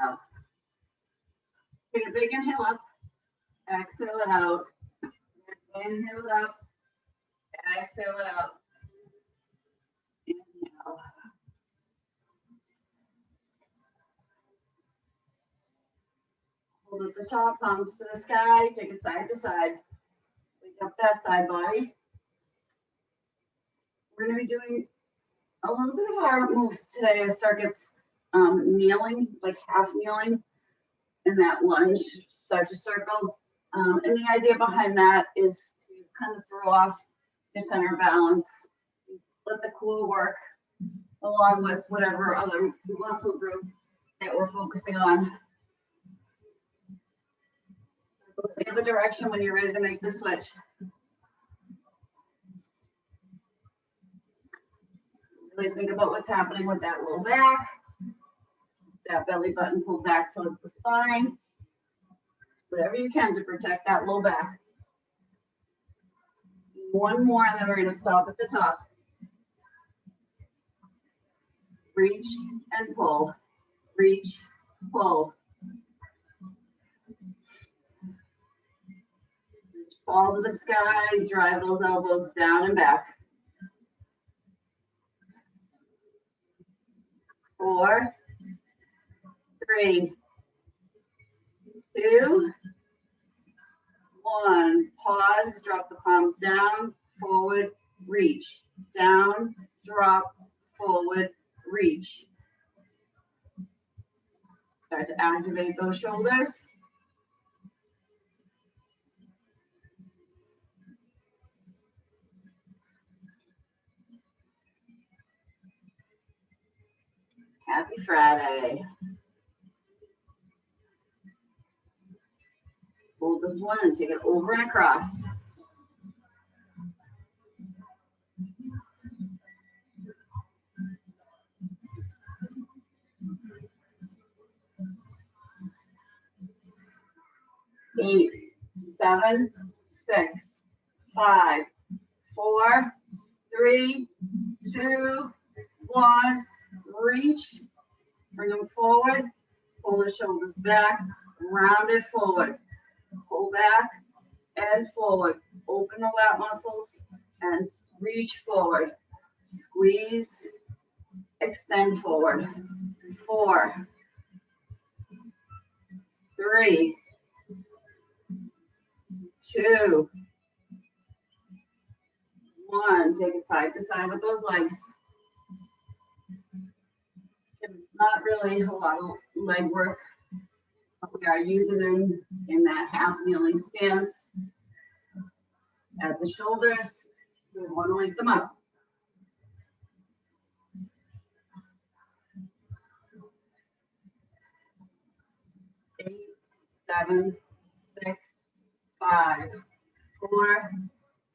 Out. Take a big inhale up, exhale it out. Inhale it up, exhale it out. Inhale. Hold at the top, palms to the sky, take it side to side. Wake up that side body. We're going to be doing a little bit of our moves today. Our circuits kneeling, like half kneeling, in that lunge, start to circle. And the idea behind that is to kind of throw off your center balance, let the core work along with whatever other muscle group that we're focusing on. The other direction when you're ready to make the switch. Really think about what's happening with that low back, that belly button pulled back towards the spine. Whatever you can to protect that low back. One more, and then we're going to stop at the top. Reach and pull. Reach, pull. Fall to the sky, drive those elbows down and back. 4, 3, 2, 1. Pause, drop the palms down, forward, reach. Down, drop, forward, reach. Start to activate those shoulders. Happy Friday. Hold this one and take it over and across. Eight, 7, 6, 5, 4, 3, 2, 1. Reach, bring them forward, pull the shoulders back, round it forward, pull back and forward, open the lat muscles and reach forward, squeeze, extend forward. 4, 3, 2, 1. Take it side to side with those legs. Not really a lot of leg work, but we are using them in that half kneeling stance at the shoulders. We want to wake them up. 8, 7, 6, 5, 4,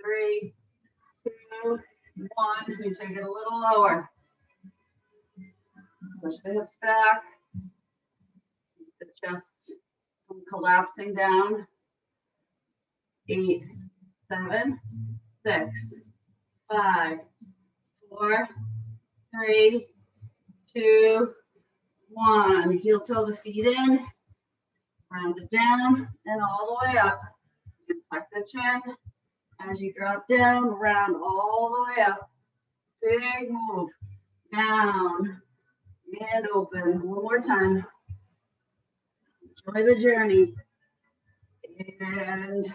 3, 2, 1. We take it a little lower. Push the hips back, the chest from collapsing down. 8, 7, 6, 5, 4, 3, 2, 1. Heel toe the feet in, round it down and all the way up. And tuck the chin as you drop down, round all the way up. Big move, down. And open. One more time. Enjoy the journey. And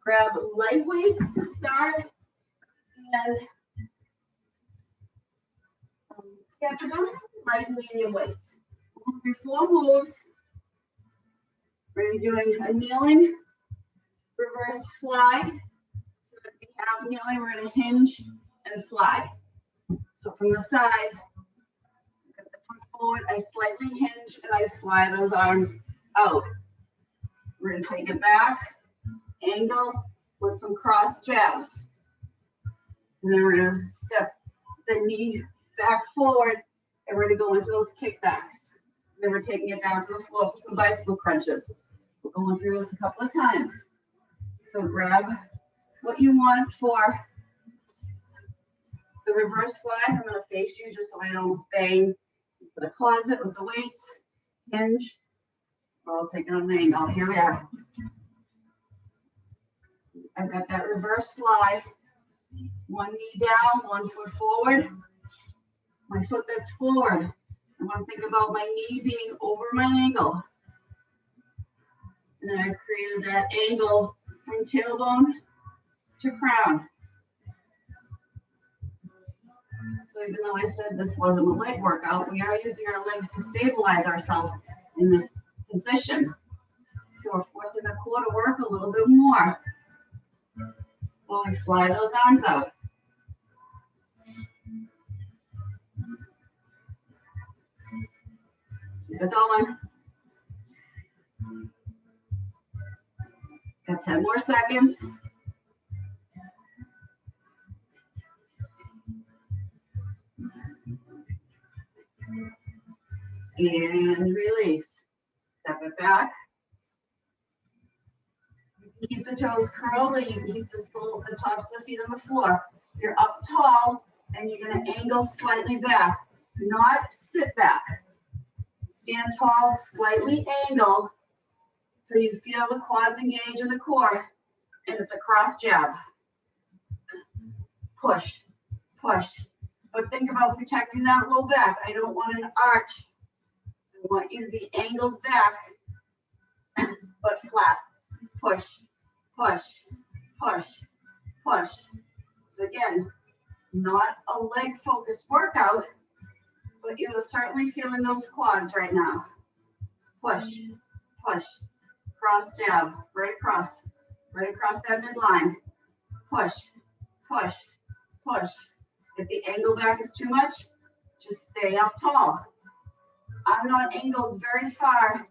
grab light weights to start. And yeah, if you don't have light and medium weights, we'll do 4 moves. We're going to be doing a kneeling, reverse fly. So if we have kneeling, we're going to hinge and fly. So from the side, forward, I slightly hinge and I fly those arms out. We're going to take it back, angle with some cross jabs. And then we're going to step the knee back forward and we're going to go into those kickbacks. Then we're taking it down to the floor for some bicycle crunches. We're going through this a couple of times. So grab what you want for The reverse flies, I'm gonna face you just so I don't bang into the closet with the weights. Hinge, or I'll take it on an angle. Here we are. I've got that reverse fly. One knee down, 1 foot forward. My foot that's forward. I want to think about my knee being over my ankle. And then I've created that angle from tailbone to crown. So even though I said this wasn't a leg workout, we are using our legs to stabilize ourselves in this position. So we're forcing the core to work a little bit more while we fly those arms out. Keep it going. Got 10 more seconds. And release. Step it back. You can keep the toes curled, or you can keep the tops of the feet on the floor. You're up tall, and you're going to angle slightly back. Not sit back. Stand tall, slightly angle, so you feel the quads engage in the core, and it's a cross jab. Push, push. But think about protecting that low back. I don't want an arch. I want you to be angled back, but flat. Push, push, push, push. So again, not a leg focused workout, but you're certainly feeling those quads right now. Push, push, cross jab, right across that midline. Push, push, push. If the angle back is too much, just stay up tall. I'm not angled very far,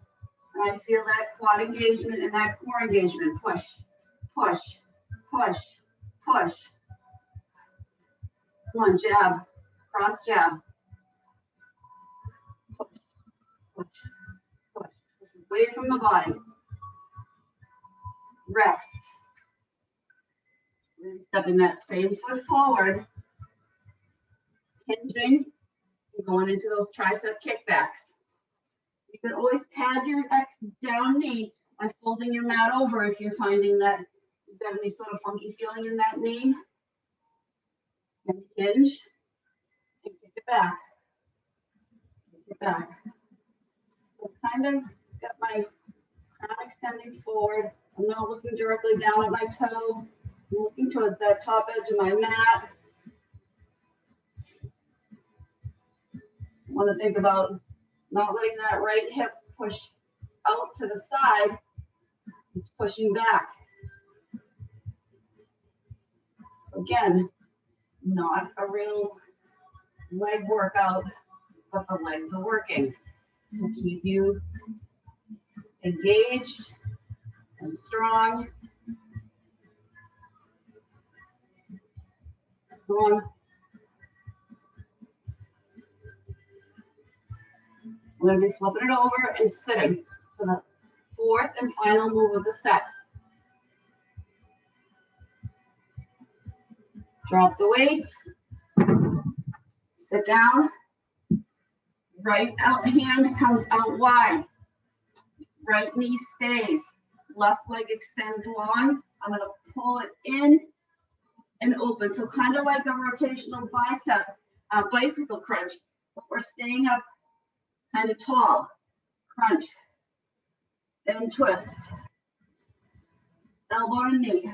and I feel that quad engagement and that core engagement. Push, push, push, push. Come on, jab, cross jab. Push, push, push. Push away from the body. Rest. Stepping that same foot forward, hinging, and going into those tricep kickbacks. You can always pad your down knee by folding your mat over if you're finding that you've got any sort of funky feeling in that knee. And hinge and kick it back. Kick it back. So kind of got my crown extending forward. I'm not looking directly down at my toe. I'm looking towards that top edge of my mat. I want to think about not letting that right hip push out to the side. It's pushing back. So again, not a real leg workout, but the legs are working to keep you engaged and strong. Come on. We're going to be flipping it over and sitting for the fourth and final move of the set. Drop the weights. Sit down. Right hand comes out wide. Right knee stays. Left leg extends long. I'm going to pull it in and open. So kind of like a rotational bicycle crunch. But we're staying up kind of tall. Crunch. And twist. Elbow to knee.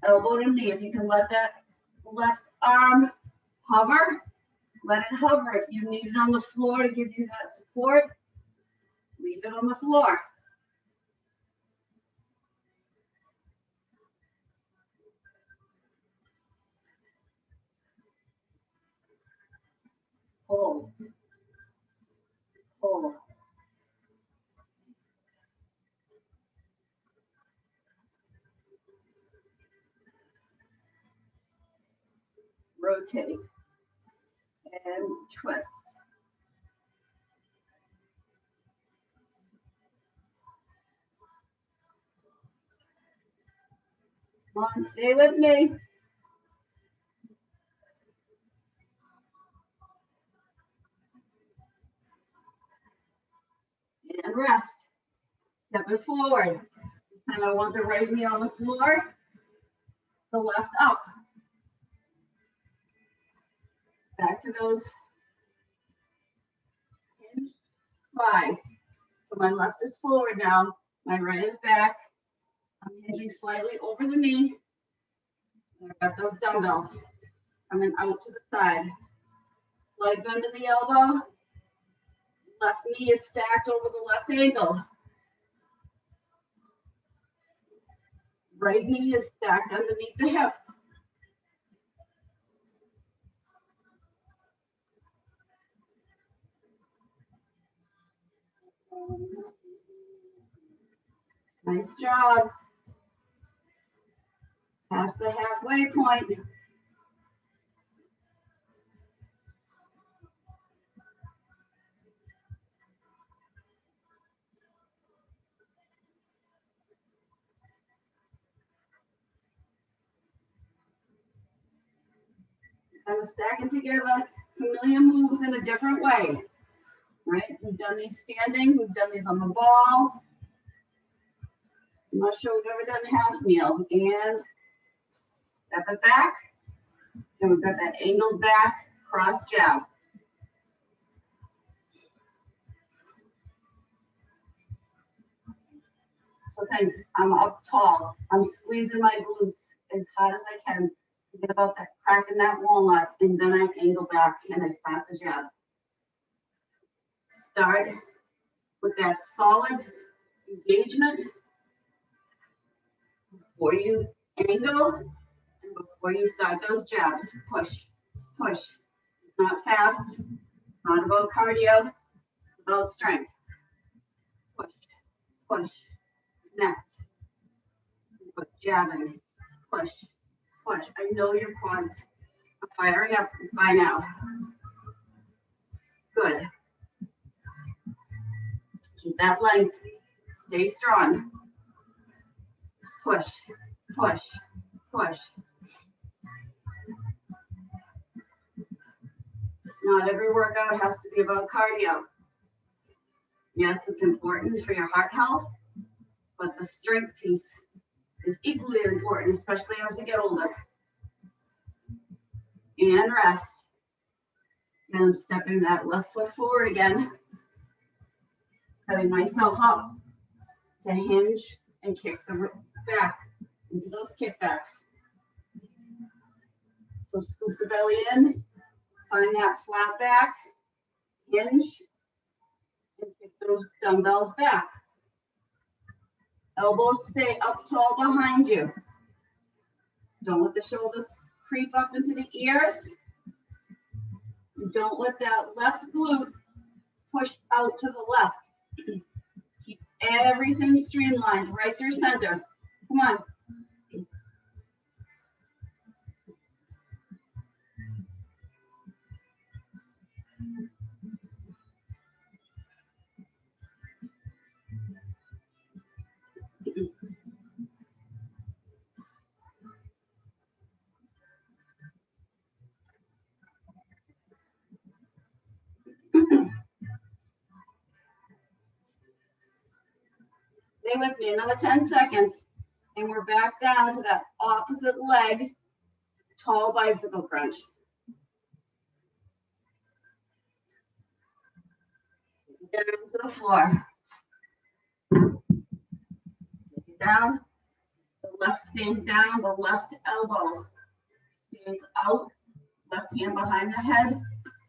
Elbow to knee. If you can let that left arm hover, let it hover. If you need it on the floor to give you that support, leave it on the floor. Hold. Hold. Rotate. And twist. Come on, stay with me. rest. Step it forward. This time I want the right knee on the floor, the left up. Back to those hinged flies. So my left is forward now, my right is back. I'm hinging slightly over the knee. I've got those dumbbells coming out to the side. Slight bend in the elbow. Left knee is stacked over the left ankle. Right knee is stacked underneath the hip. Nice job. Past the halfway point. Kind of stacking together familiar moves in a different way, right? We've done these standing, we've done these on the ball. I'm not sure we've ever done half kneel. And step it back. And we've got that angled back cross jab. So think I'm up tall. I'm squeezing my glutes as hard as I can. Get about that crack in that walnut, and then I angle back and I start the jab. Start with that solid engagement before you angle and before you start those jabs. Push, push. It's not fast. It's not about cardio. It's about strength. Push, push, connect. But jabbing, push. Push. I know your quads are firing up by now. Good. Keep that length. Stay strong. Push, push, push. Not every workout has to be about cardio. Yes, it's important for your heart health, but the strength piece is equally important, especially as we get older. And rest. And I'm stepping that left foot forward again. Setting myself up to hinge and kick the ribs back into those kickbacks. So scoop the belly in, find that flat back, hinge, and kick those dumbbells back. Elbows stay up tall behind you. Don't let the shoulders creep up into the ears. And don't let that left glute push out to the left. Keep everything streamlined right through center. Come on. Stay with me another 10 seconds. And we're back down to that opposite leg, tall bicycle crunch. Get it to the floor. Take it down. The left stays down, the left elbow stays out, left hand behind the head,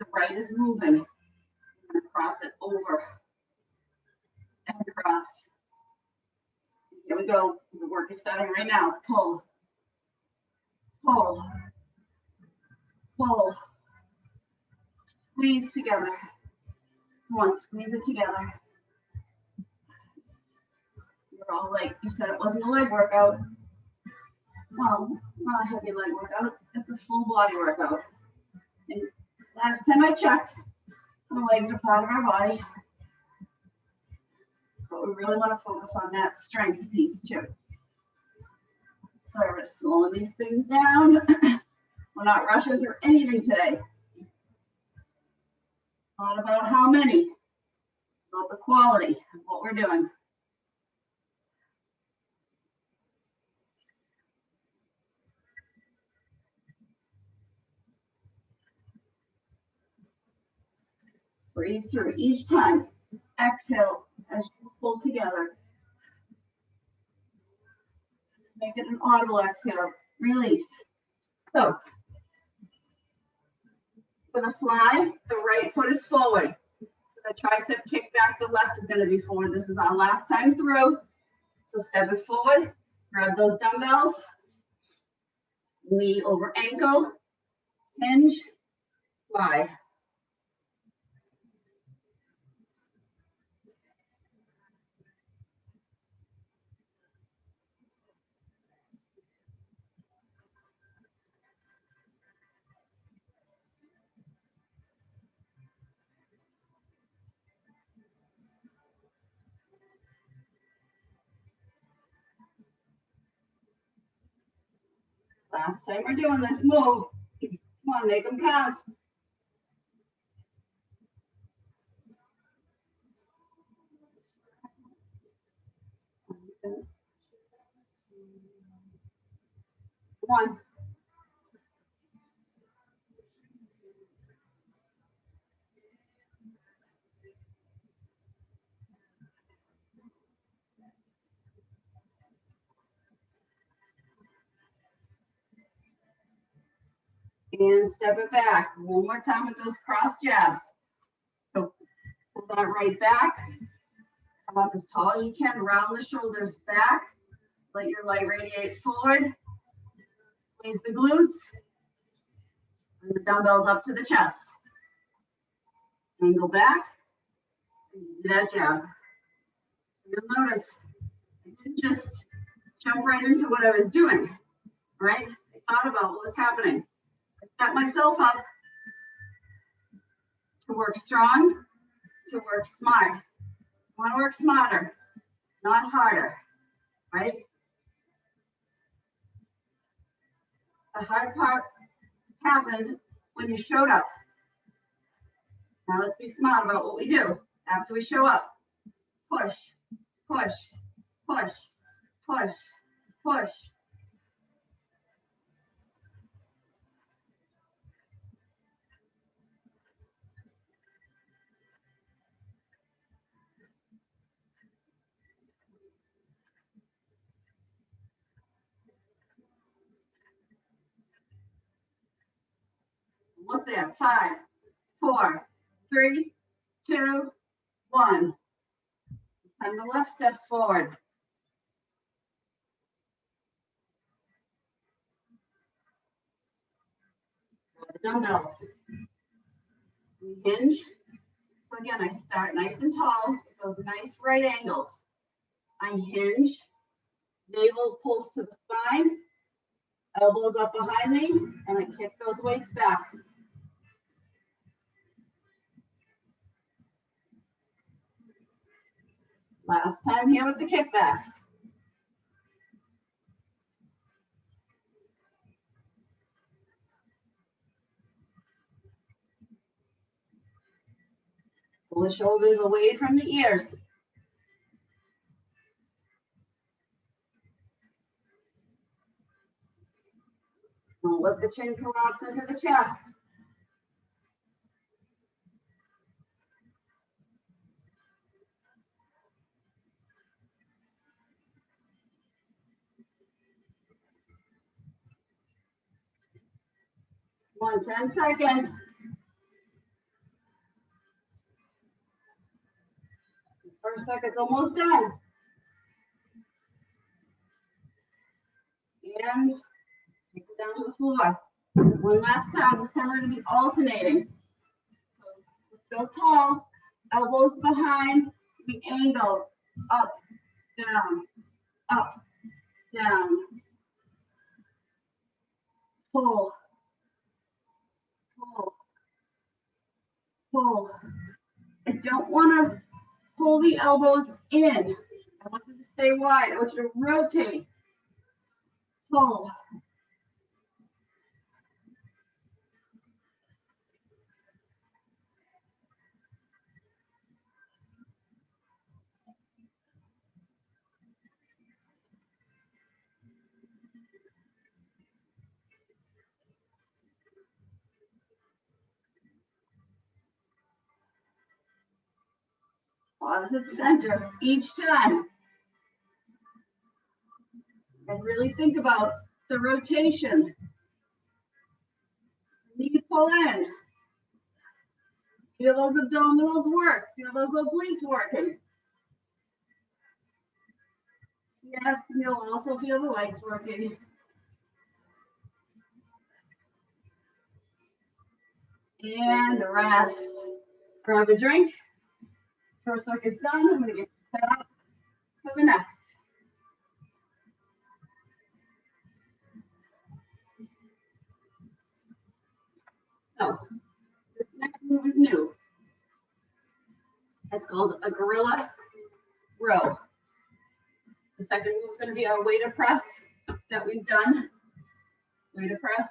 the right is moving. And cross it over and cross. Here we go. The work is starting right now. Pull, pull, pull. Squeeze together. Come on, squeeze it together. You're all like, you said it wasn't a leg workout. Well, it's not a heavy leg workout. It's a full body workout. And last time I checked, the legs are part of our body. But we really want to focus on that strength piece too. So we're slowing these things down. We're not rushing through anything today. Not about how many, it's about about the quality of what we're doing. Breathe through each time. Exhale as you pull together. Make it an audible exhale. Release. So, for the fly, the right foot is forward. The tricep kick back, the left is going to be forward. This is our last time through. So step it forward, grab those dumbbells, knee over ankle, hinge, fly. Last time we're doing this move. Come on, make them count. One. And step it back. One more time with those cross jabs. So pull that right back. Come up as tall as you can. Round the shoulders back. Let your light radiate forward. Squeeze the glutes. Bring the dumbbells up to the chest. Angle back. Do that jab. You'll notice I didn't just jump right into what I was doing, right? I thought about what was happening. I set myself up to work strong, to work smart. I want to work smarter, not harder, right? The hard part happened when you showed up. Now let's be smart about what we do after we show up. Push, push, push, push, push. Almost there. 5, 4, 3, 2, 1. And the left steps forward. The dumbbells. Hinge. So again, I start nice and tall, those nice right angles. I hinge, navel pulls to the spine, elbows up behind me, and I kick those weights back. Last time here with the kickbacks. Pull the shoulders away from the ears. And let the chin collapse into the chest. Come on, 10 seconds. First second's almost done. And take it down to the floor. One last time. This time we're going to be alternating. So let's go tall, elbows behind, we angle, up, down, pull, pull, pull. I don't want to pull the elbows in. I want them to stay wide. I want you to rotate, pull. opposite center each time. And really think about the rotation. Knee pull in. Feel those abdominals work. Feel those obliques working. Yes, and you'll also feel the legs working. And rest. Grab a drink. First circuit's done. I'm going to get set up for the next. So, this next move is new. It's called a gorilla row. The second move is going to be our weighted press that we've done. Weighted press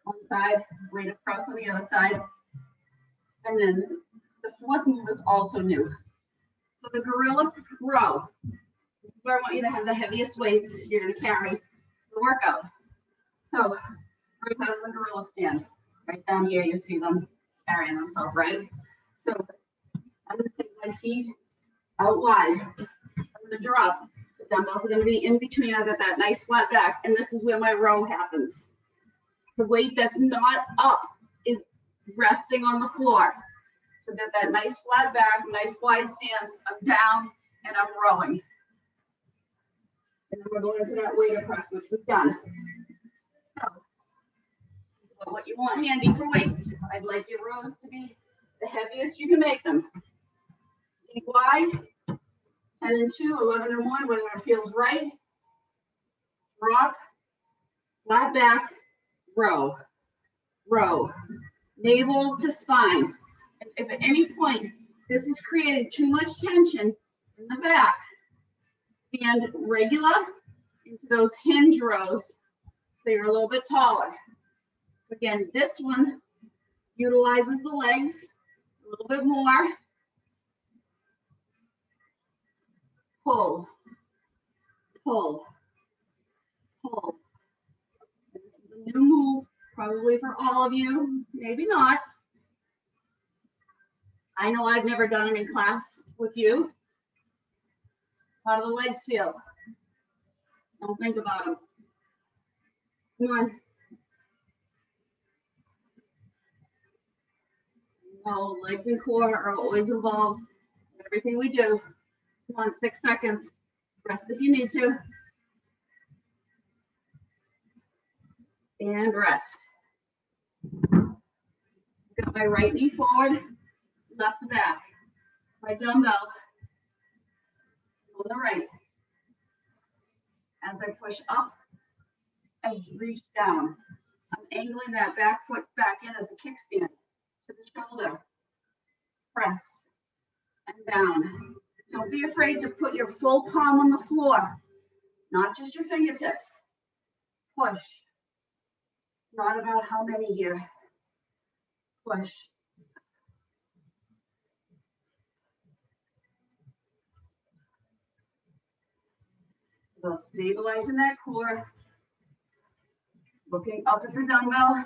one side, weighted press on the other side. And then the fourth move is also new. So the gorilla row, this is where I want you to have the heaviest weights you're going to carry the workout. So, right how does the gorilla stand? Right down here, you see them carrying themselves, right? So I'm going to take my feet out wide. I'm going to drop. The dumbbells are going to be in between. I've got that nice flat back, and this is where my row happens. The weight that's not up is resting on the floor. So get that nice flat back, nice wide stance. I'm down and I'm rowing. And then we're going into that weighted press, which we've done. So what you want handy for weights. I'd like your rows to be the heaviest you can make them. Deep wide, 10 and 2, 11 and 1, whether it feels right. Drop, flat back, row, row, navel to spine. If at any point this is creating too much tension in the back, stand regular into those hinge rows so you're a little bit taller. Again, this one utilizes the legs a little bit more. Pull, pull, pull. This is a new move, probably for all of you, maybe not. I know I've never done it in class with you. How do the legs feel? Don't think about them. Come on. No, legs and core are always involved in everything we do. Come on, 6 seconds. Rest if you need to. And rest. Got my right knee forward, left back. My dumbbell on the right. As I push up, I reach down. I'm angling that back foot back in as a kickstand to the shoulder. Press and down. Don't be afraid to put your full palm on the floor, not just your fingertips. Push. It's not about how many here. Push. So stabilizing that core. Looking up at the dumbbell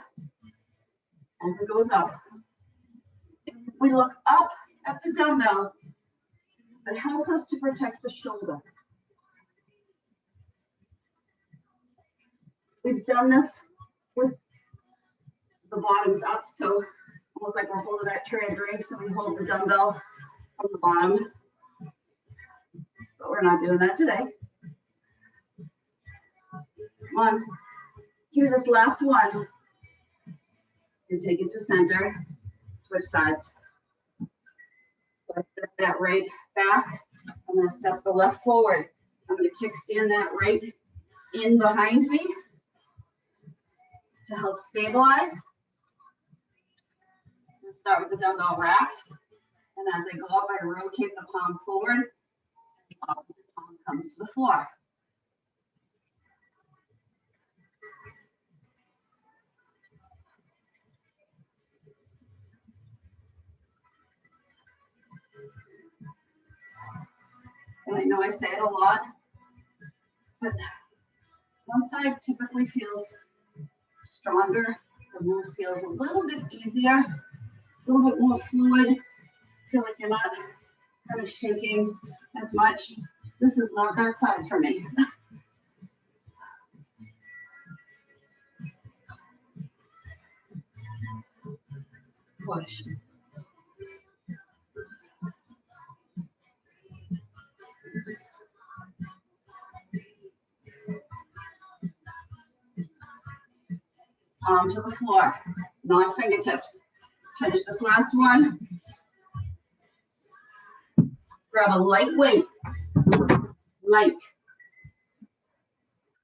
as it goes up. We look up at the dumbbell. It helps us to protect the shoulder. We've done this with the bottoms up, so almost like we're holding that tray of drinks and we hold the dumbbell from the bottom. But we're not doing that today. Come on. Give this last one. And take it to center. Switch sides. So I step that right back. I'm going to step the left forward. I'm going to kickstand that right in behind me to help stabilize. Start with the dumbbell racked. And as I go up, I rotate the palm forward. The opposite palm comes to the floor. And I know I say it a lot, but one side typically feels stronger. The move feels a little bit easier, a little bit more fluid. Feel like you're not kind of shaking as much. This is not that side for me. Push. Palm to the floor, not fingertips. Finish this last one. Grab a light weight. Light.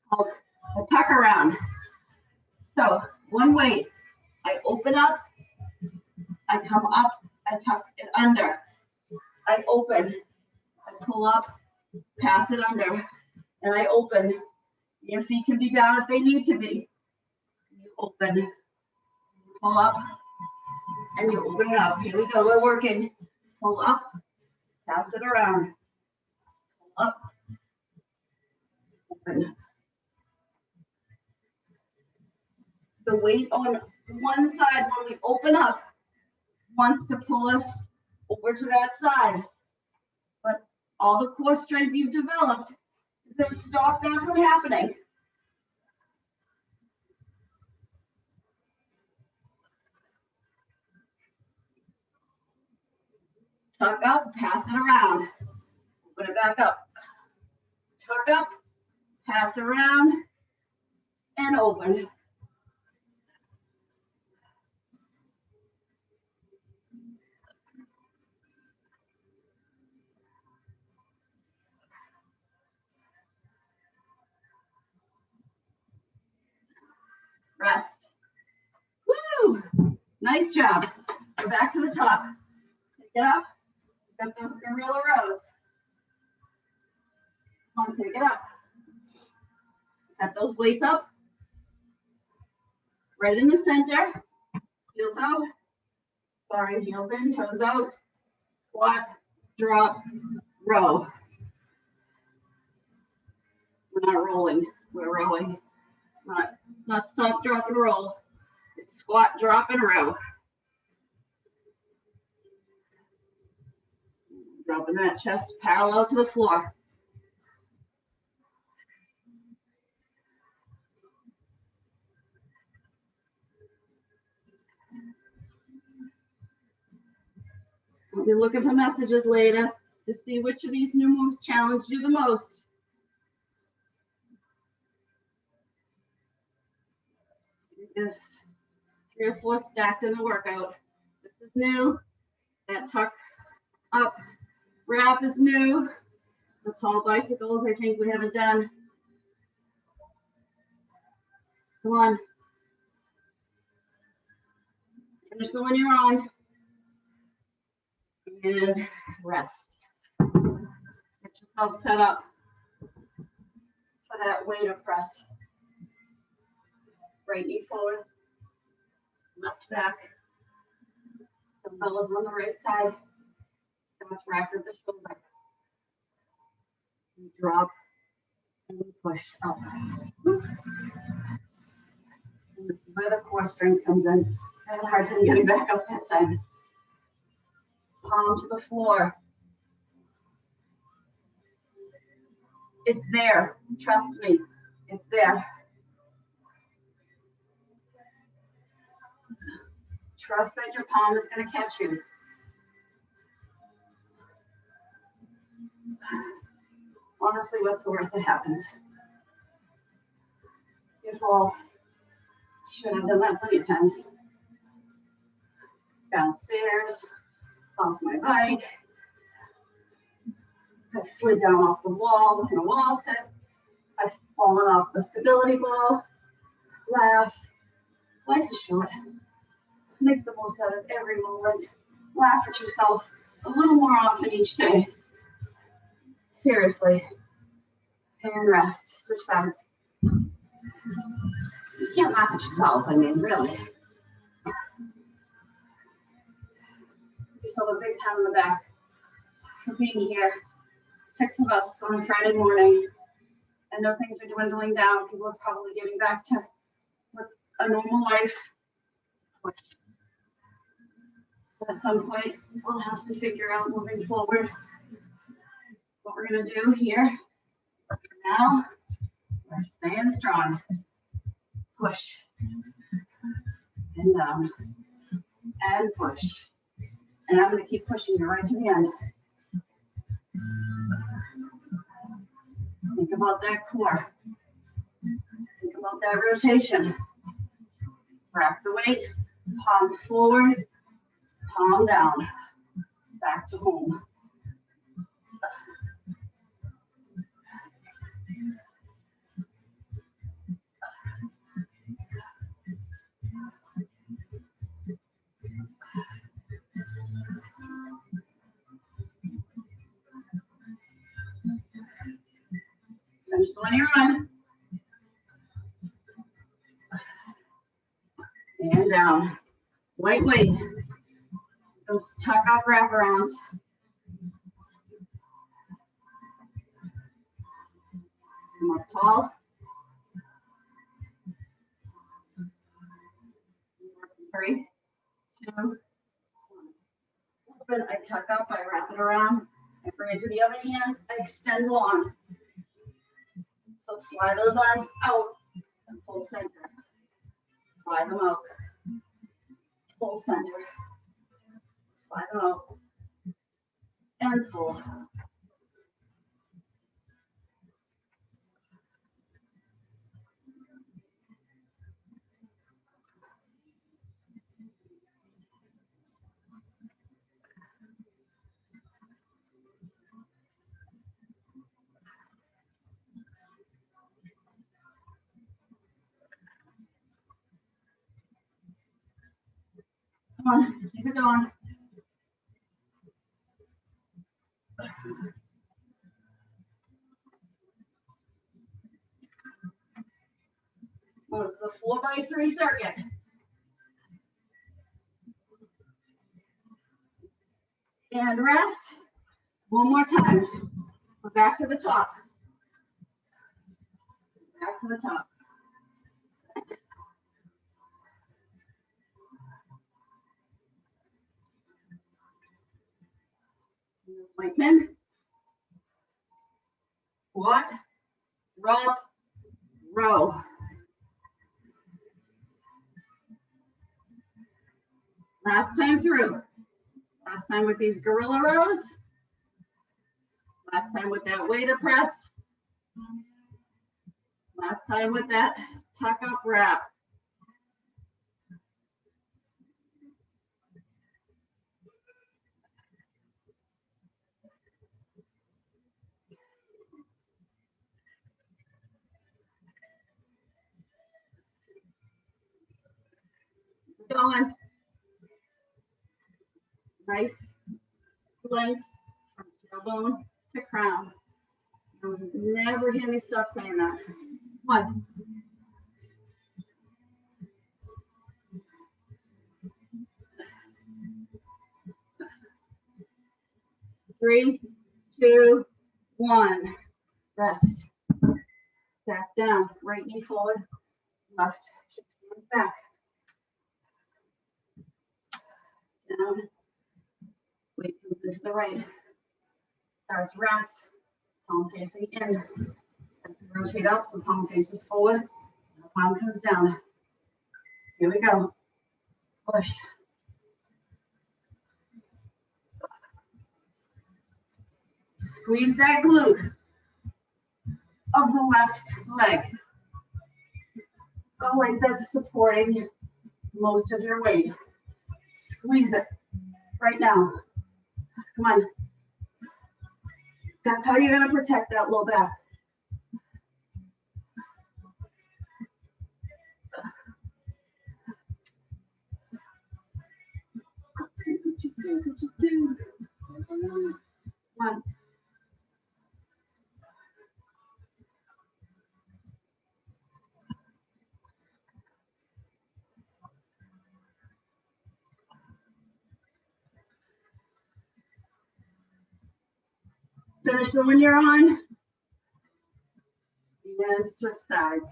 Called a tuck around. So one weight. I open up. I come up. I tuck it under. I open. I pull up. Pass it under. And I open. Your feet can be down if they need to be. You open. Pull up. And you open it up. Here we go. We're working. Pull up. Pass it around. Pull up. Open. The weight on one side when we open up wants to pull us over to that side. But all the core strength you've developed is going to stop that from happening. Tuck up, pass it around. Open it back up. Tuck up, pass around, and open. Rest. Woo! Nice job. Go back to the top. Take it up. Got those gorilla rows. Come on, take it up. Set those weights up. Right in the center. Heels out. Sorry, heels in, toes out. Squat, drop, row. We're not rolling. We're rowing. It's not stop, drop, and roll. It's squat, drop, and row. Dropping that chest parallel to the floor. I'll be looking for messages later to see which of these new moves challenge you the most. There's 3 or 4 stacked in the workout. This is new. That tuck up wrap is new. The tall bicycles, I think we haven't done. Come on. Finish the one you're on. And rest. Get yourself set up for that weight of press. Right knee forward, left back. Dumbbells on the right side. Stance wrapped at the shoulder. We drop and we push up. And this is where the core strength comes in. I had a hard time getting back up that time. Palm to the floor. It's there. Trust me. It's there. Trust that your palm is going to catch you. Honestly, what's the worst that happens? You fall. Should have done that plenty of times. Downstairs, off my bike. I've slid down off the wall in a wall sit. I've fallen off the stability ball. Laugh. Life is short. Make the most out of every moment. Laugh at yourself a little more often each day. Seriously. And rest. Switch sides. You can't laugh at yourself. I mean, really. Give yourself a big pat on the back for being here. 6 of us on a Friday morning. I know things are dwindling down. People are probably getting back to what's a normal life. At some point, we'll have to figure out moving forward we're gonna do here now, we're staying strong. Push and down and push. And I'm gonna keep pushing you right to the end. Think about that core. Think about that rotation. Wrap the weight, palm forward, palm down, back to home. Finish the one you're on. And down. Lightweight. Those tuck up wraparounds. Come up tall. 3, 2, 1. Open, I tuck up, I wrap it around. I bring it to the other hand, I extend long. So fly those arms out and pull center. Fly them out. Pull center. Fly them out. And pull. Come on, keep it going. Well, it's the 4x3 circuit. And rest. One more time. We're back to the top. Back to the top. Weights in. Squat, drop, row. Last time through. Last time with these gorilla rows. Last time with that weighted press. Last time with that tuck up wrap. Going. Nice length from tailbone to crown. You'll never hear me stop saying that. 1. 3, 2, 1. Rest. Back down. Right knee forward. Left hip stands back. Down. Weight comes into the right. Starts wrapped. Palm facing in. As we rotate up, the palm faces forward. The palm comes down. Here we go. Push. Squeeze that glute of the left leg. The leg that's supporting most of your weight. Squeeze it right now. Come on. That's how you're going to protect that low back. What you say, what you do. 1. Finish the one you're on. And switch sides.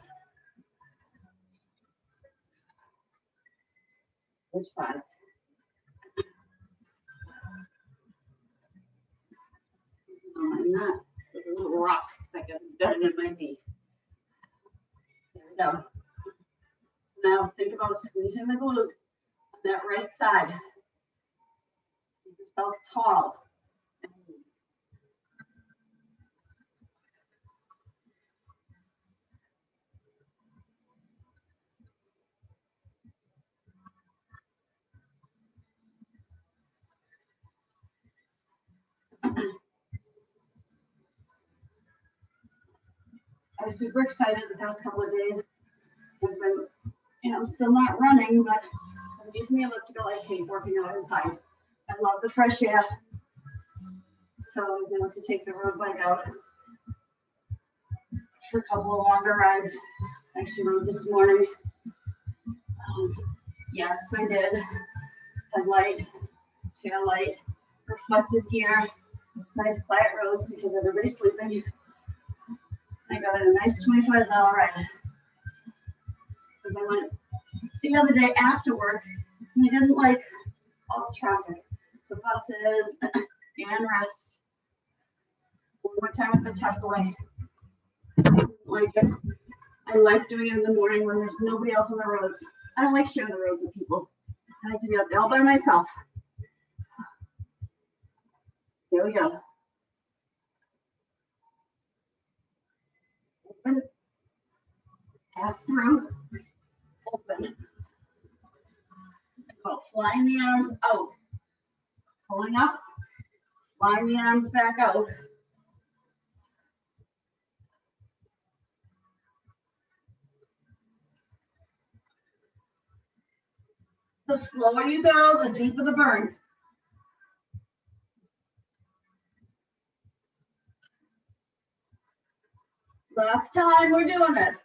Switch sides. And that. a little rock that got embedded in my knee. There we go. Now think about squeezing the glute on that right side. Keep yourself tall. I was super excited the past couple of days. I've been, still not running, but I'm using the elliptical. I hate working out inside. I love the fresh air. So I was able to take the road bike out for a couple of longer rides. I actually rode this morning. Yes, I did. Headlight, tail light, reflective gear, nice quiet roads because everybody's sleeping. I got a nice 25-mile ride. Because I went the other day after work and I didn't like all the traffic, the buses, and rest. One more time at the takeaway. I didn't like it. I like doing it in the morning when there's nobody else on the roads. I don't like sharing the roads with people. I like to be out there all by myself. There we go. Open. Pass through. Open. About flying the arms out. Pulling up. Flying the arms back out. The slower you go, the deeper the burn. Last time we're doing this.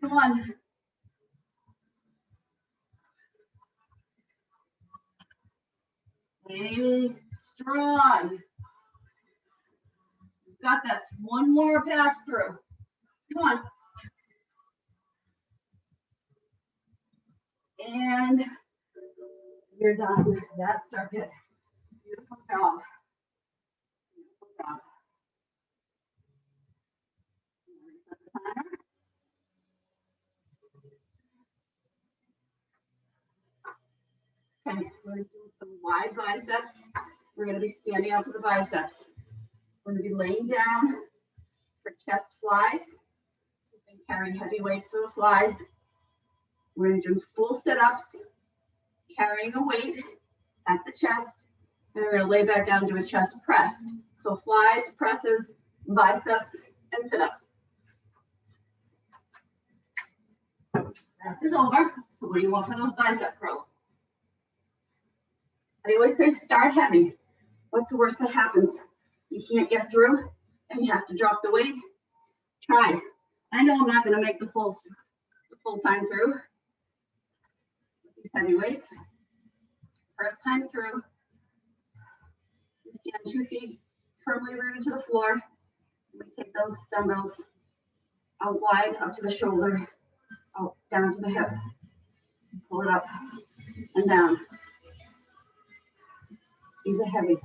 Come on. Stay strong. Got this. One more pass through. Come on. And you're done. That circuit. Beautiful job. Beautiful job. Okay, we're going to do some wide biceps. We're going to be standing up for the biceps. We're going to be laying down for chest flies. We've been carrying heavy weights for the flies. We're going to do full sit-ups, carrying a weight at the chest, and we're going to lay back down and do a chest press. So flies, presses, biceps, and sit-ups. Rest is over. So what do you want for those bicep curls? I always say start heavy. What's the worst that happens? You can't get through and you have to drop the weight. Try. I know I'm not going to make the full time through with these heavy weights. First time through. You stand 2 feet firmly rooted to the floor. We take those dumbbells out wide, up to the shoulder, out down to the hip. Pull it up and down. These are heavy.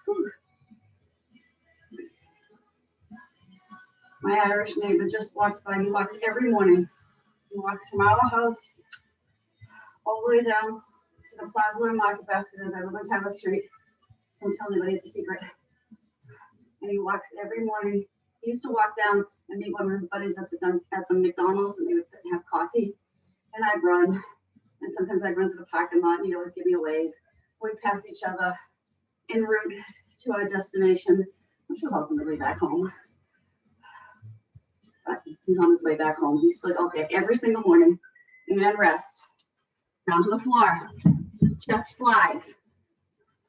Whew. My Irish neighbor just walked by. He walks every morning. He walks from our house all the way down to the plaza where Market Basket is. I live on Tyler Street. Don't tell anybody, it's a secret. And he walks every morning. He used to walk down and meet one of his buddies at the McDonald's, and they would sit and have coffee. And I'd run. And sometimes I'd run to the parking lot, and he'd always give me a wave. We'd pass each other en route to our destination, which was ultimately back home. But he's on his way back home. He's like, okay, every single morning, and then rest. Down to the floor. Chest flies.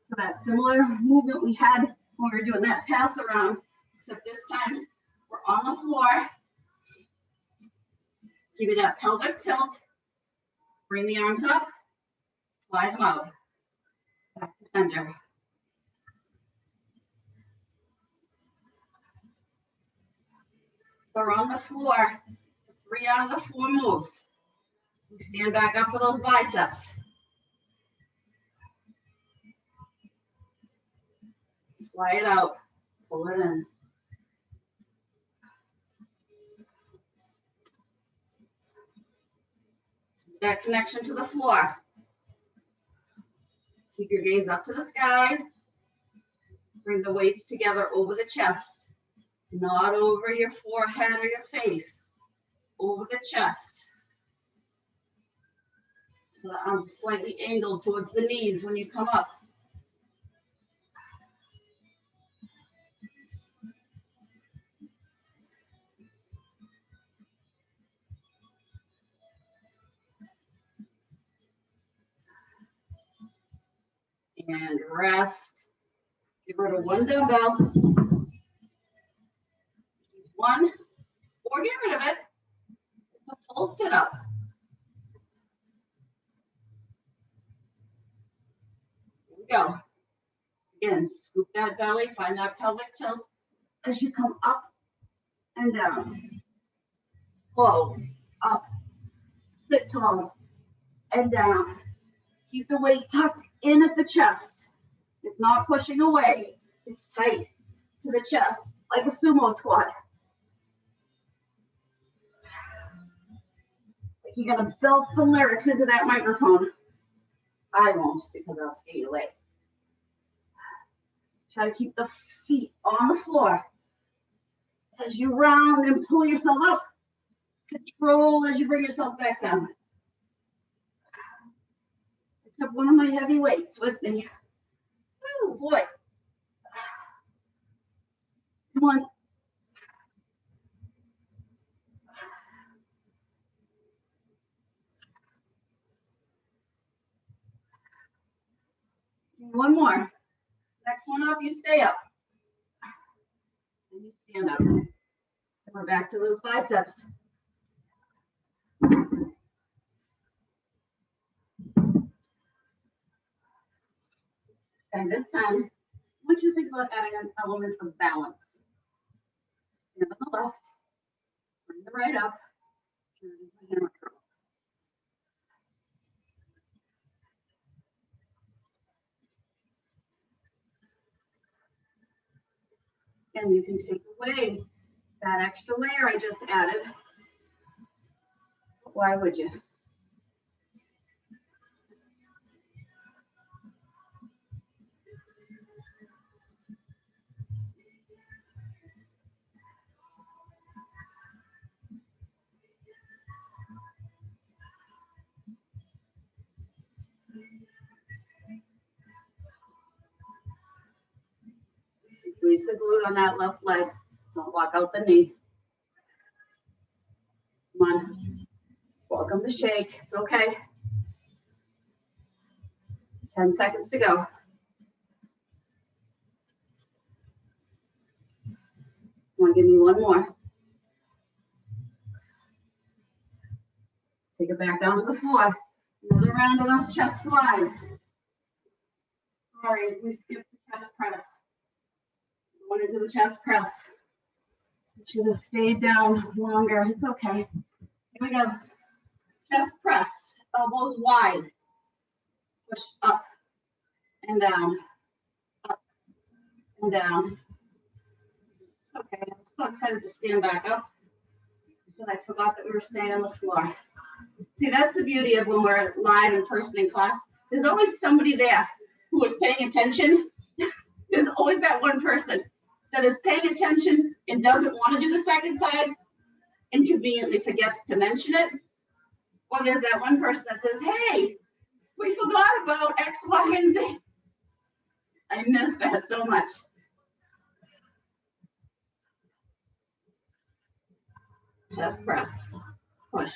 So that similar movement we had when we were doing that pass around, except this time we're on the floor. Give you that pelvic tilt. Bring the arms up. Fly them out. Back to center. So we're on the floor. 3 out of the 4 moves. Stand back up for those biceps. Fly it out, pull it in. That connection to the floor. Keep your gaze up to the sky. Bring the weights together over the chest, not over your forehead or your face, over the chest. So the arms slightly angled towards the knees when you come up. And rest. Get rid of one dumbbell. One, or get rid of it. It's a full sit-up. Here we go. Again, scoop that belly, find that pelvic tilt as you come up and down. Slow, up, sit tall, and down. Keep the weight tucked in at the chest. It's not pushing away. It's tight to the chest, like a sumo squat. Like you're gonna belt the lyrics into that microphone. I won't, because I'll skate away. Try to keep the feet on the floor. As you round and pull yourself up, control as you bring yourself back down. I took one of my heavy weights with me. Oh boy. Come on. One more. Next one up, you stay up. And you stand up. And we're back to those biceps. And this time, I want you to think about adding an element of balance. Stand on the left, bring the right up, turn into a hammer curl. And you can take away that extra layer I just added. Why would you? Squeeze the glute on that left leg. Don't lock out the knee. Come on. Welcome to shake. It's okay. 10 seconds to go. Want to give me one more? Take it back down to the floor. Another round of those chest flies. Sorry, we skipped the chest press. Going into the chest press. Should have stayed down longer. It's okay. Here we go. Chest press. Elbows wide. Push up and down. Up and down. Okay, I'm so excited to stand back up. But I forgot that we were staying on the floor. See, that's the beauty of when we're live in person in class. There's always somebody there who is paying attention. There's always that one person that is paying attention and doesn't want to do the second side and conveniently forgets to mention it. Or there's that one person that says, hey, we forgot about X, Y, and Z. I miss that so much. Chest press. Push.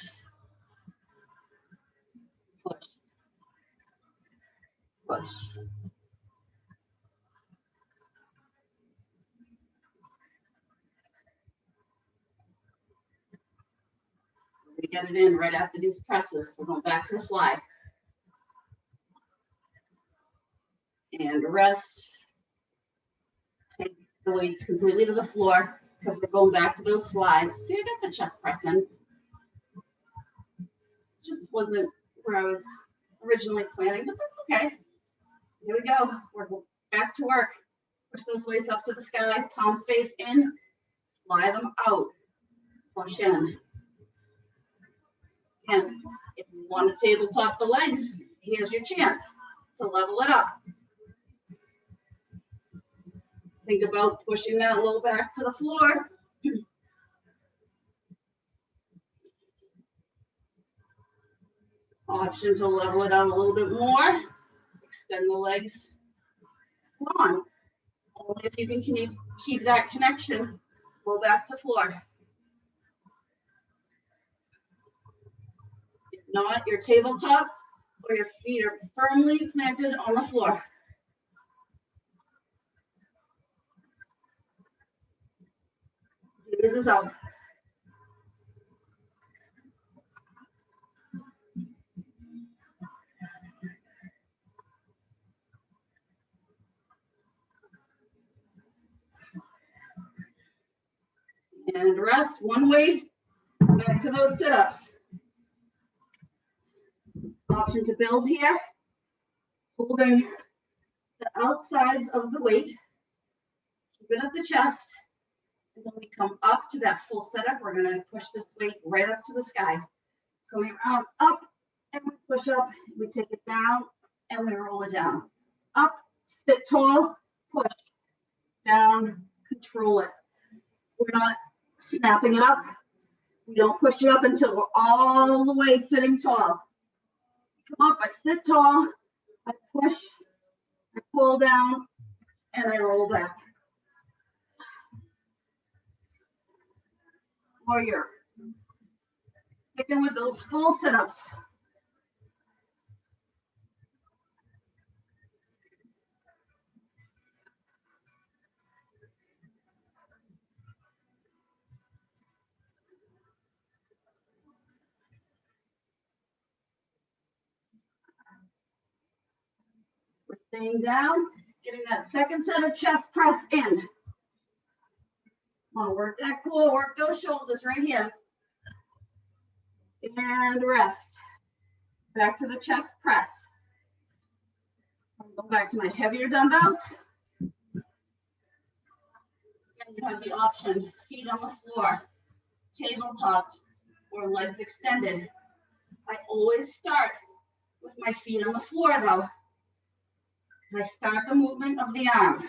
Push. Push. We get it in right after these presses. We're going back to the fly. And rest. Take the weights completely to the floor because we're going back to those flies. See, I got the chest press in. Just wasn't where I was originally planning, but that's okay. Here we go. We're back to work. Push those weights up to the sky, palms face in, fly them out, push in. And if you want to tabletop the legs, here's your chance to level it up. Think about pushing that low back to the floor. Option to level it out a little bit more. Extend the legs. Come on. Only if you can keep that connection, low back to floor. If not, you're tabletop or your feet are firmly planted on the floor. This is out. And rest, one way, back to those sit-ups. Option to build here, holding the outsides of the weight, keep it at the chest, and when we come up to that full setup, we're gonna push this weight right up to the sky. So we round up, and we push up, we take it down, and we roll it down. Up, sit tall, push, down, control it. We're not snapping it up. We don't push it up until we're all the way sitting tall. Come up, I sit tall, I push, I pull down, and I roll back. Warrior. Sticking with those full sit-ups. We're staying down, getting that second set of chest press in. Come on, work that core, work those shoulders right here. And rest. Back to the chest press. I'll go back to my heavier dumbbells. And you have the option, feet on the floor, tabletop, or legs extended. I always start with my feet on the floor though. And I start the movement of the arms.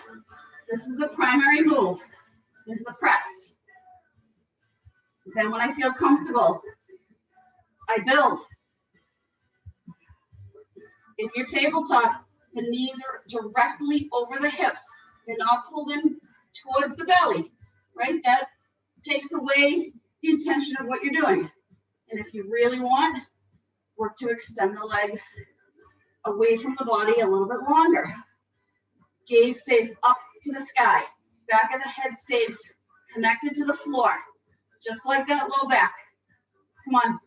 This is the primary move. This is the press. Then when I feel comfortable, I build. If you're tabletop, the knees are directly over the hips. They're not pulled in towards the belly, right? That takes away the intention of what you're doing. And if you really want, work to extend the legs away from the body a little bit longer. Gaze stays up to the sky. Back of the head stays connected to the floor, just like that low back. Come on.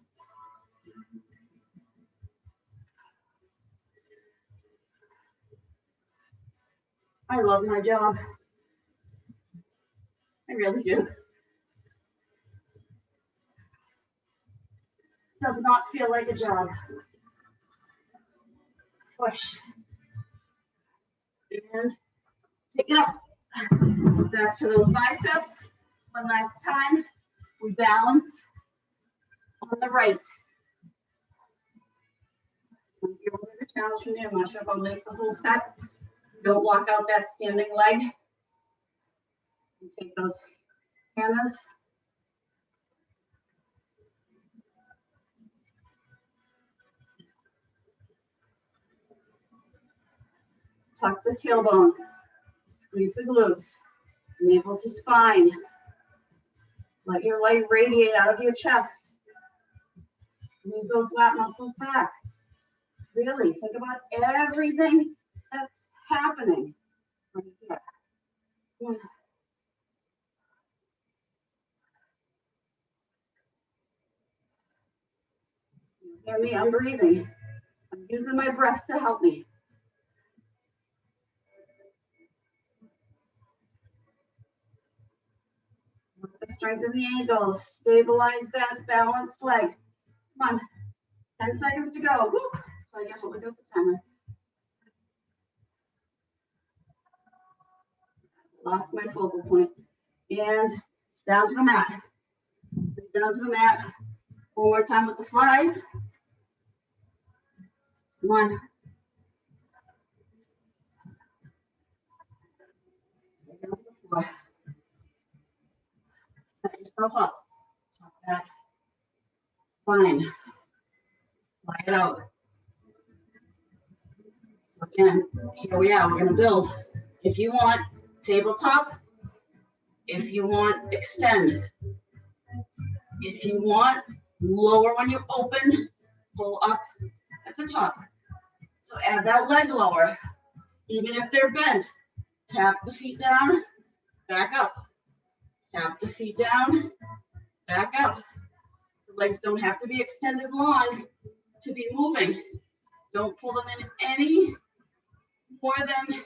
I love my job. I really do. Does not feel like a job. Push. And take it up. Back to those biceps. One last time. We balance on the right. You're over the challenge for me. I'm not sure if I'll make the whole set. Don't block out that standing leg. Take those hammers. Tuck the tailbone. Squeeze the glutes. Navel to spine. Let your light radiate out of your chest. Squeeze those lat muscles back. Really think about everything that's happening right here. Yeah. Hear me? I'm breathing. I'm using my breath to help me. Strengthen the ankles. Stabilize that balanced leg. Come on. 10 seconds to go. Woo. So I guess we'll do the timer. Lost my focal point. And down to the mat. Down to the mat. One more time with the flies. Come on. Set yourself up. Top back. Fine. Fly it out. Again, here we are. We're going to build. If you want tabletop, if you want extend, if you want lower when you open, pull up at the top. So add that leg lower. Even if they're bent, tap the feet down, back up. Tap the feet down, back up. The legs don't have to be extended long to be moving. Don't pull them in any more than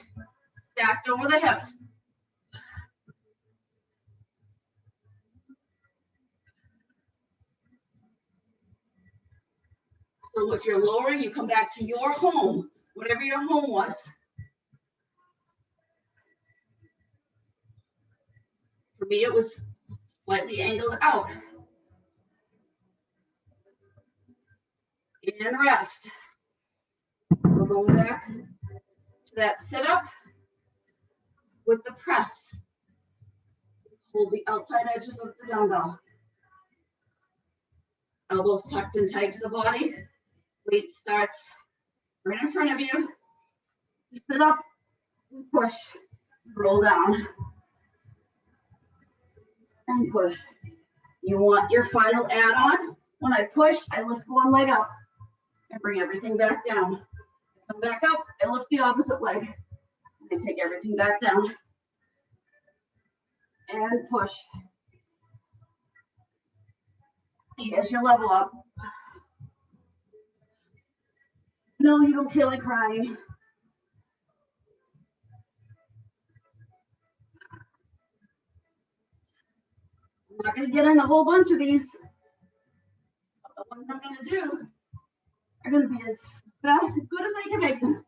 stacked over the hips. So if you're lower, you come back to your home, whatever your home was. For me, it was slightly angled out. And rest. We're going back to that sit up with the press. Hold the outside edges of the dumbbell. Elbows tucked in tight to the body. Weight starts right in front of you. Sit up, push, roll down, and push. You want your final add-on. When I push, I lift one leg up and bring everything back down. Come back up, I lift the opposite leg. I take everything back down. And push. Here's your level up. No, you don't feel like crying. I'm not going to get in a whole bunch of these. But the ones I'm going to do are going to be as good as I can make them.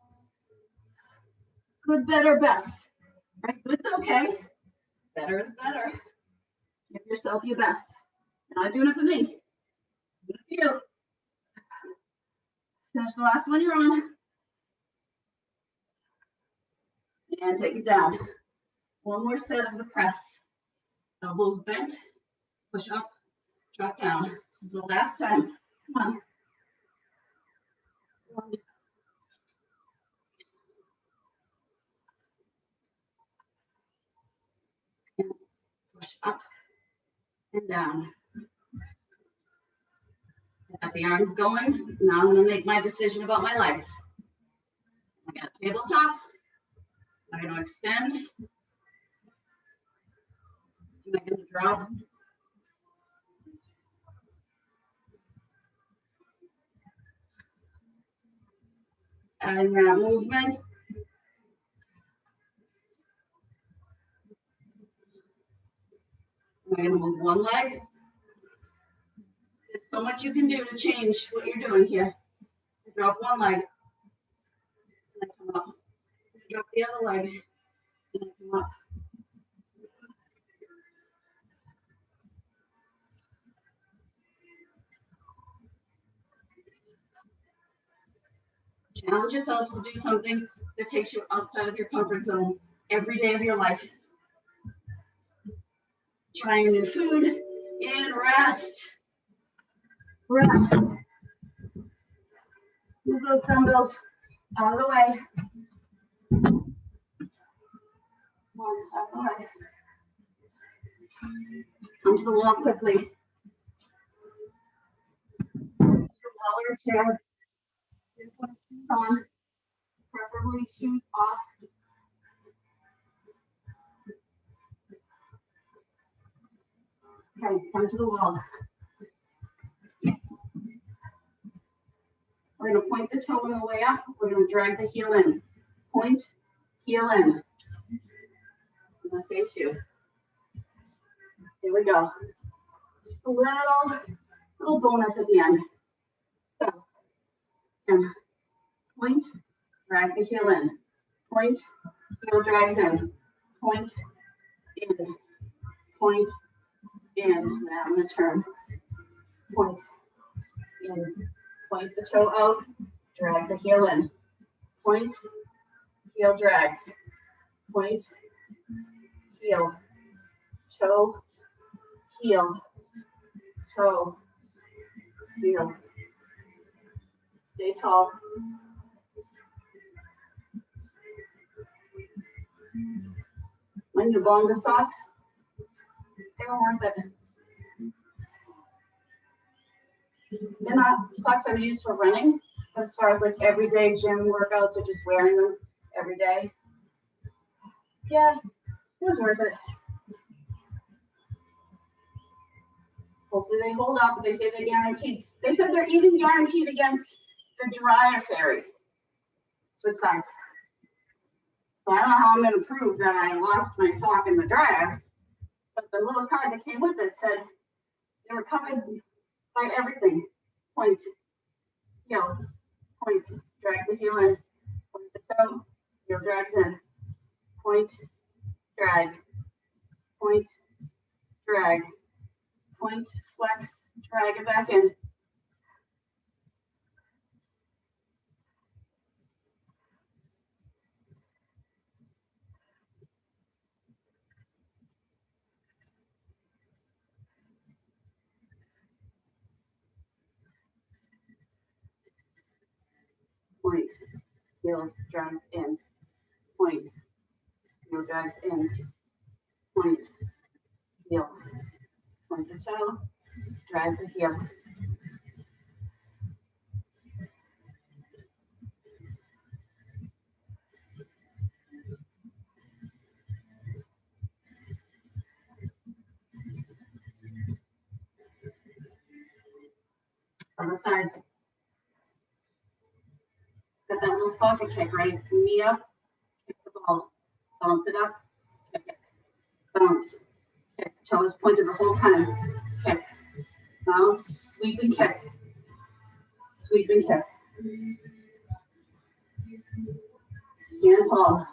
Good, better, best. Right? Good's okay. Better is better. Give yourself your best. You're not doing it for me. I'm doing it for you. Finish the last one you're on. And take it down. One more set of the press. Elbows bent. Push up. Drop down. This is the last time. Come on. One. And push up and down. Got the arms going. Now I'm going to make my decision about my legs. I got tabletop. I'm going to extend. I'm going to drop. And that movement. I'm going to move one leg. There's so much you can do to change what you're doing here. Drop one leg. And come up. Drop the other leg. And come up. Challenge yourself to do something that takes you outside of your comfort zone every day of your life. Trying new food and rest. Rest. Move those dumbbells out of the way. One out of the way. Come to the wall quickly. Your wall or chair. Put shoes on, preferably shoes off. Okay, come to the wall. We're going to point the toe on the way up. We're going to drag the heel in. Point, heel in. I'm going to face you. Here we go. Just a little bonus at the end. So And point, drag the heel in. Point, heel drags in. Point, in. Point, in. Now I'm going to turn. Point, in. Point the toe out. Drag the heel in. Point, heel drags. Point, heel, toe, heel, toe, heel. Stay tall. My new Bonga socks, they were worth it. They're not socks I would use for running, but as far as like everyday gym workouts or just wearing them every day. Yeah, it was worth it. Hopefully they hold up, but they say they're guaranteed. They said they're even guaranteed against the dryer fairy. Switch sides. So I don't know how I'm going to prove that I lost my sock in the dryer, but the little card that came with it said they were covered by everything. Point, heel, point, drag the heel in, point the toe, heel drags in, point, drag, point, drag, point, flex, drag it back in. Point, heel drags in, point, heel drags in, point, heel, point the toe, drag the heel. Other side. Got that little soccer kick, right? Knee up, kick the ball, bounce it up, kick it, bounce, kick. Toes pointed the whole time. Kick, bounce, sweep and kick, sweep and kick. Stand tall.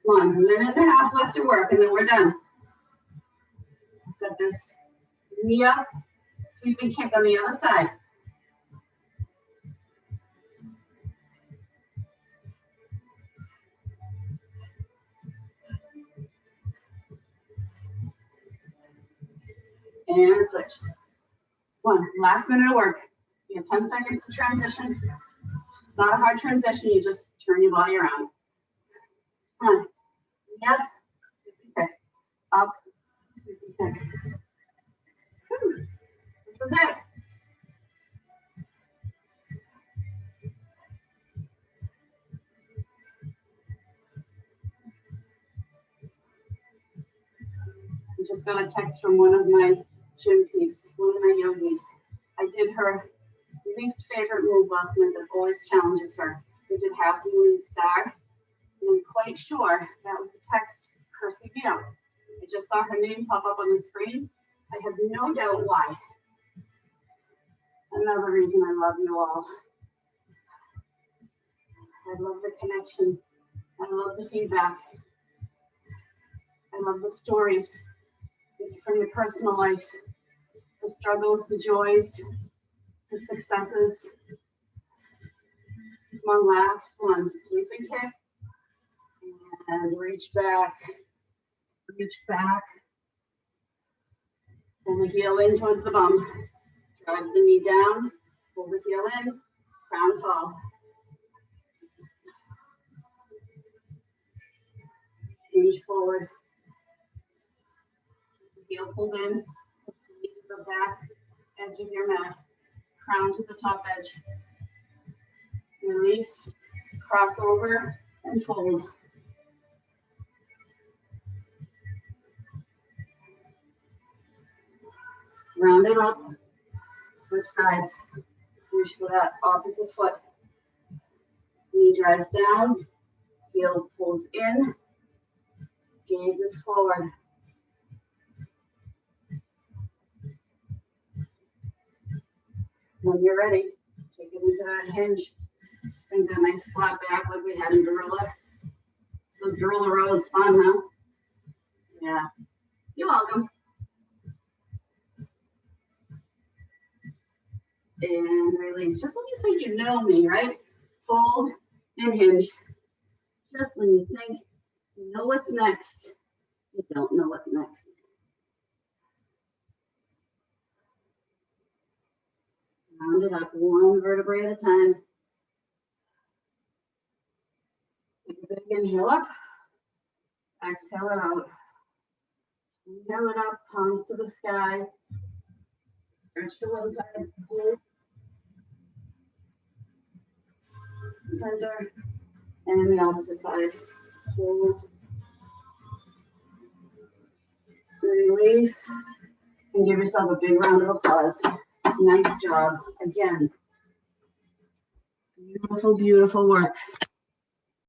Come on, a minute and a half left to work and then we're done. Got this knee up, sweep and kick on the other side. And switch. One, last minute of work. You have 10 seconds to transition. It's not a hard transition, you just turn your body around. Come on. Yep. Okay. Up. Okay. This is it. I just got a text from one of my gym peeps, one of my yogis. I did her least favorite move last night that always challenges her. We did half the moon star. And I'm quite sure that was the text cursing me out. I just saw her name pop up on the screen. I have no doubt why. Another reason I love you all. I love the connection. I love the feedback. I love the stories from your personal life, the struggles, the joys, the successes. Come on, last one. Sweep and kick. And reach back. Reach back. Pull the heel in towards the bum. Drag the knee down. Pull the heel in. Crown tall. Hinge forward. Heel pulled in. The back edge of your mat. Crown to the top edge. Release. Cross over and fold. Round it up. Switch sides. Reach for that opposite foot. Knee drives down. Heel pulls in. Gaze is forward. When you're ready, take it into that hinge. Bring that nice flat back like we had in gorilla. Those gorilla rows fun, huh? Yeah. You're welcome. And release. Just when you think you know me, right? Fold and hinge. Just when you think you know what's next, you don't know what's next. Round it up one vertebrae at a time. Take a big inhale up. Exhale it out. Inhale it up, palms to the sky. Stretch to one side, hold. Center. And the opposite side. Hold. Release. And give yourself a big round of applause. Nice job. Again. Beautiful, beautiful work.